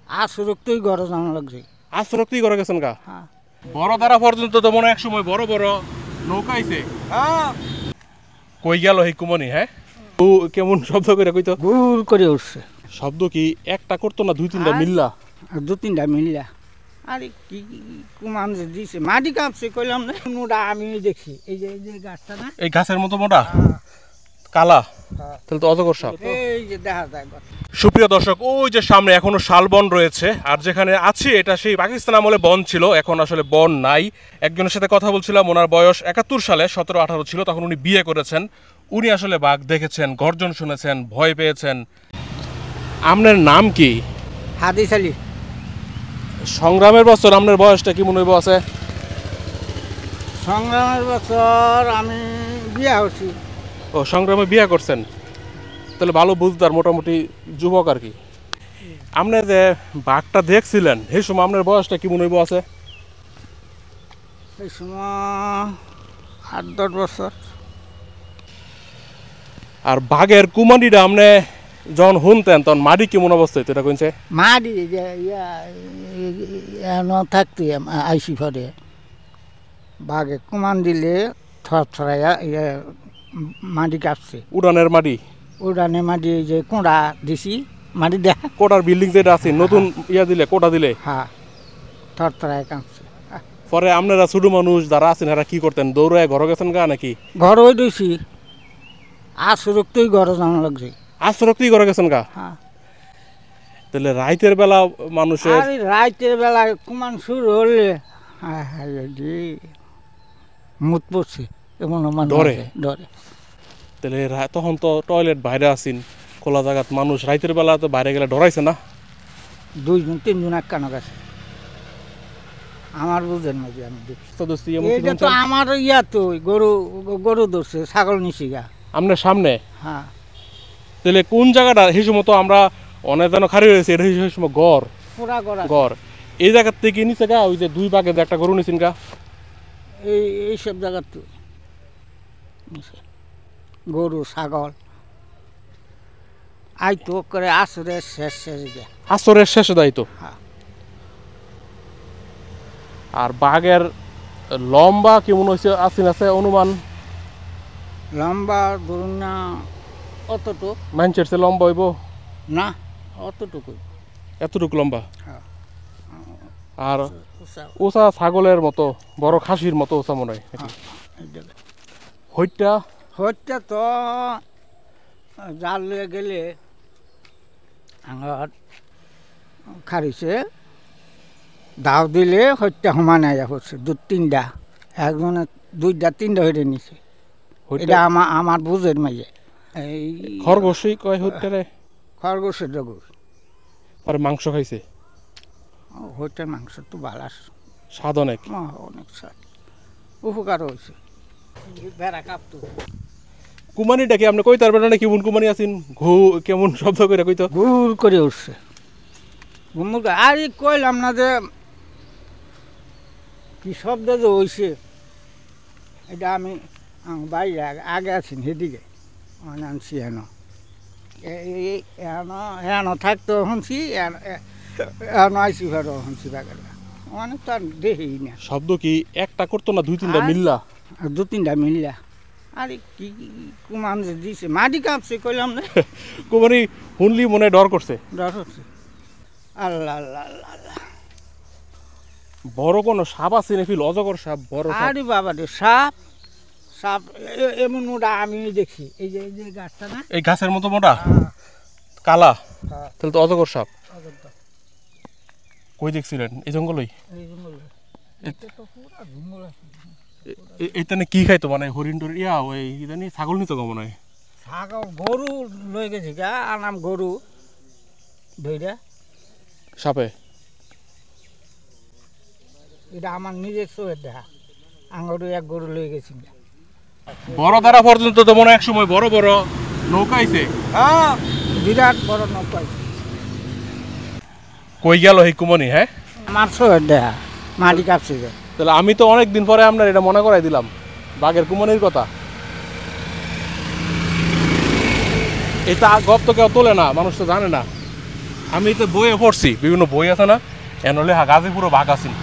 আসরক্তই গড় জানা লাগছে। আসরক্তই করে গেছেন গা? হ্যাঁ। বড় দ্বারা পর্যন্ত তো মনে এক সময় বড় বড় নৌকা আইছে। হ্যাঁ, কই গেল এই কুমনি? হ্যাঁ, ও কেমন শব্দ করে কইতো? গুড় করে উঠছে। শব্দ কি একটা করতো না দুই তিনটা মিল্লা? দু তিনটা মিললা। আরে কি কুমান যে দিছে, মাটি কাঁপছে কইলাম না। মোটা আমি দেখছি এই যে গাছটা না, এই গাছের মতো মোটা কালা, হ্যাঁ। তাহলে তো অজগর সাপ। এই যে দেখা যায়। সুপ্রিয় দর্শক, ওই যে সামনে এখনো শালবন রয়েছে, আর যেখানে আছি এটা সেই পাকিস্তান আমলে বন ছিল, এখন আসলে বন নাই। একজনের সাথে কথা বলছিলাম, ওনার বয়স 71 সালে 17-18 ছিল, তখন উনি বিয়ে করেছেন। উনি আসলে বাঘ দেখেছেন, গর্জন শুনেছেন, ভয় পেয়েছেন। আপনার নাম কি? হাদিস আলী। সংগ্রামের বছর আপনার বয়সটা কি মনে হইব আছে? সংগ্রামের বছর আমি বিয়া হচ্ছি। ও, সংগ্রামে বিয়ে করছেন, তাহলে ভালো বুঝদার, মোটামুটি যুবক আর কি। আপনি যে বাঘটা দেখছিলেন সেই সময় আপনার বয়সটা কি মনে হইব আছে? এই সময় 8-10 বছর। আর বাঘের কুমারিটা আপনি যখন শুনতেন তখন মাটি কেমন অবস্থা হইতো এটা কইছে? মাটি যে থাকতে আইসি ফরে বাঘে কুমান দিলে থর থরাইয়া মাটি কাটছে। উড়ানের মাটি? উড়ানে মাটি যে কোঁড়া দিছি মাটি দেখা। কোটার বিল্ডিং যেটা আছে নতুন ইয়া দিলে, কোটা দিলে হ্যাঁ, থর থরাইয়া কাটছে। পরে আপনারা ছোট মানুষ যারা আছেন এরা কি করতেন? দৌড়ায় ঘর গেছেন গা নাকি? ঘর ওই দিছি, আসরক্তই ঘর জানা লাগছে। আসরক্তই ঘর গেছেন গা? হ্যাঁ। তাহলে রাইতের বেলা মানুষের আর রাইতের বেলায় কুমান শুরু হলে মুত পড়ছে এমন ডরে? ডরে। তাহলে তখন তো টয়লেট বাইরে আসিন, খোলা জায়গাত মানুষ রাইতের বেলা তো বাইরে গেলে ডরাইছে না? 2-3 এক কানো গেছে আমার বুঝেন নাকি আমি দেখছি। এইটা তো আমার ইয়া তো গরু ধরছে, ছাগল নিছি গা আপনার সামনে? হ্যাঁ। তাহলে কোন জায়গাটা সেই সময় তো আমরা অনেক যেন খারি হয়েছে, এটা সেই সময় গড় পুরা গড়া গড় এই জায়গার থেকে নিচে গা ওই যে দুই বাঘের একটা গরু নিছেন গা এইসব জায়গার তো গরু ছাগল আইতো করে আসরের শেষ গে। আসরের শেষে দায়িত্ব। হ্যাঁ। আর বাঘের লম্বা কেমন হয়েছে আছে অনুমান? লম্বা ধরুন না অতটুক। মানুষের চেয়ে লম্বা হইব না, অতটুকু। এতটুকু লম্বা? হ্যাঁ। আর ওসা ছাগলের মতো, বড় খাসির মতো ওসা মনে হয় নাকি? হইটা হইটা তো জাল লয়ে গেলে আমার খারিছে দাও দিলে হইটা সমান আয়া হচ্ছে 2-3টা, একজনে 2-3টা হইতে নিছে। এটা আমার বুঝের মাঝে এই খরগোশই কয় হইটারে? খরগোশের জগর। পরে মাংস খাইছে? হইটার মাংস তো ভালো স্বাদ অনেক? অনেক স্বাদ, উপকার হয়েছে। বেড়া কাঁপতো। কুমানিটা কি আপনি কইতে পারবেন না কেমন কুমানি আছেন? ঘু কেমন শব্দ করে কইতো? গুড় করে উঠছে। আর কইলাম না যে কি শব্দ যে হয়েছে, এটা আমি বাইরে আগে আছি সেদিকে আনছি এনো এনো থাকতো শুনছি, এনো আইসি ঘরে শুনছি বাগের অনেক তো আর দেখি না। শব্দ কি একটা করতো না দুই তিনটা মিল্লা? 2-3টা মিললা। আরে কি কুমান যে দিছে, মাটি কাঁপছে কইলাম না। কুমারি শুনলি মনে ডর করছে? ডর হচ্ছে। আল্লাহ আল্লাহ আল্লাহ আল্লাহ। বড় কোনো সাপ আছে নাকি? অজগর সাপ? বড় সাপ? আরে বাবা রে, সাপ সাপ এমন মোটা আমি দেখছি এই যে গাছটা না, এই গাছের মতো মোটা কালা, হ্যাঁ। তাহলে তো অজগর সাপ। অজগর। কই দেখছিলেন? এই জঙ্গলই? এই জঙ্গলে এটা তো পুরা জঙ্গল আছে। এইখানে কি খাইতো মানে হরিণ টরিণ ইয়া ওই জানি ছাগল নিতো গো মনে হয়? ছাগল গরু লই গেছি গা, আনাম গরু ধইরা সাপে? এটা আমার নিজের চোখের দেখা। আঙুরে এক গরু লই গেছি গা। বড় দ্বারা পর্যন্ত তো মনে এক সময় বড় বড় নৌকা আইছে। হ্যাঁ, বিরাট বড় নৌকা। কই গেল এই কুমনি? হ্যাঁ, আমার চোখের দেখা, মাটি কাঁপছে যে। তাহলে আমি তো অনেক দিন পরে আপনার এটা মনে করাই দিলাম বাঘের কুমনির কথা। এটা গপ তো কেউ তোলে না, মানুষ তো জানে না। আমি তো বইয়ে পড়ছি, বিভিন্ন বই আছে না, এন হলে গাজীপুরও বাঘ আছেন।